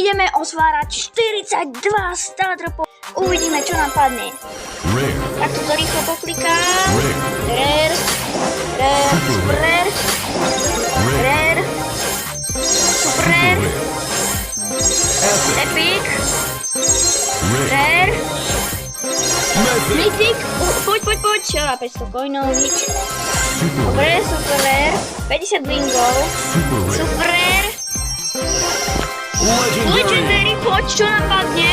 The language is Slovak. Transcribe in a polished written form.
ideme osvárať 42 stardropov. Uvidíme, čo nám padne. Tak to rýchlo poklikám. Rare. Super rare. Rare. Super rare. Epic. Rare. Mythic. Poď. Čo na 500 coinov, nič. Dobre, super rare. 50 blingov. Super rare. Legendary, poď, čo nám padne?